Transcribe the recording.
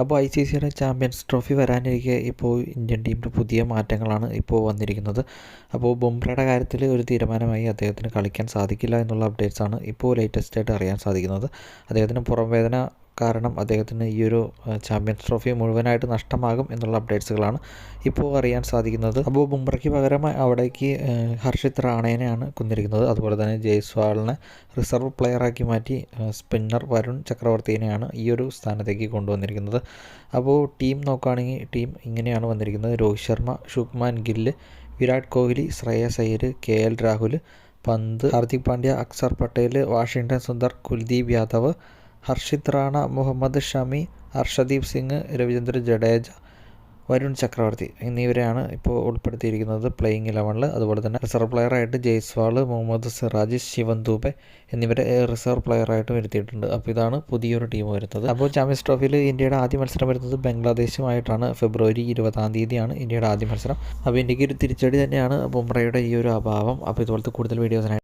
അപ്പോൾ ICCയുടെ champions trophy വരാനിരിക്കെ ഇപ്പോൾ Indian ടീമിൽ പുതിയ മാറ്റങ്ങളാണ് ഇപ്പോൾ വന്നിരിക്കുന്നത്. അപ്പോൾ ബുംറയുടെ കാര്യത്തിൽ ഒരു തീരുമാനമായി, അദ്ദേഹത്തിന് കളിക്കാൻ സാധിക്കില്ല എന്നുള്ള അപ്ഡേറ്റ്സാണ് ഇപ്പോൾ ലേറ്റസ്റ്റായിട്ട് അറിയാൻ സാധിക്കുന്നത്. അദ്ദേഹത്തിന് പുറംവേദന കാരണം അദ്ദേഹത്തിന് ഈ ഒരു ചാമ്പ്യൻസ് ട്രോഫി മുഴുവനായിട്ട് നഷ്ടമാകും എന്നുള്ള അപ്ഡേറ്റ്സുകളാണ് ഇപ്പോൾ അറിയാൻ സാധിക്കുന്നത്. അപ്പോൾ ബുംറയ്ക്ക് പകരം അവിടേക്ക് ഹർഷിത് റാണേനെയാണ് കൊണ്ടിരിക്കുന്നത്. അതുപോലെ തന്നെ ജയ്സ്വാളിനെ റിസർവ് പ്ലെയറാക്കി മാറ്റി സ്പിന്നർ വരുൺ ചക്രവർത്തിനെയാണ് ഈ ഒരു സ്ഥാനത്തേക്ക് കൊണ്ടുവന്നിരിക്കുന്നത്. അപ്പോൾ ടീം നോക്കുകയാണെങ്കിൽ ടീം ഇങ്ങനെയാണ് വന്നിരിക്കുന്നത്: രോഹിത് ശർമ്മ, ശുഭ്മാൻ ഗില്ല്, വിരാട് കോഹ്ലി, ശ്രേയസ് അയ്യർ, KL രാഹുൽ, പന്ത്, ഹാർദിക് പാണ്ഡ്യ, അക്സർ പട്ടേൽ, വാഷിംഗ്ടൺ സുന്ദർ, കുൽദീപ് യാദവ്, ഹർഷിത് റാണ, മുഹമ്മദ് ഷമി, ഹർഷദീപ് സിംഗ്, രവിചന്ദ്ര ജഡേജ, വരുൺ ചക്രവർത്തി എന്നിവരെയാണ് ഇപ്പോൾ ഉൾപ്പെടുത്തിയിരിക്കുന്നത് പ്ലേയിങ് 11. അതുപോലെ തന്നെ റിസർവ് പ്ലെയറായിട്ട് ജയ്സ്വാൾ, മുഹമ്മദ് സിറാജ്, ശിവൻ ദൂബെ എന്നിവരെ റിസർവ് പ്ലെയറായിട്ട് വരുത്തിയിട്ടുണ്ട്. അപ്പോൾ ഇതാണ് പുതിയൊരു ടീം വരുന്നത്. അപ്പോൾ ചാമ്പ്യൻസ് ട്രോഫിയിൽ ഇന്ത്യയുടെ ആദ്യ മത്സരം വരുന്നത് ബംഗ്ലാദേശുമായിട്ടാണ്. ഫെബ്രുവരി 20 ഇന്ത്യയുടെ ആദ്യ മത്സരം. അപ്പോൾ ഇന്ത്യക്ക് ഒരു തിരിച്ചടി തന്നെയാണ് ബുംറയുടെ ഈ ഒരു അഭാവം. അപ്പോൾ ഇതുപോലത്തെ കൂടുതൽ വീഡിയോസിനായി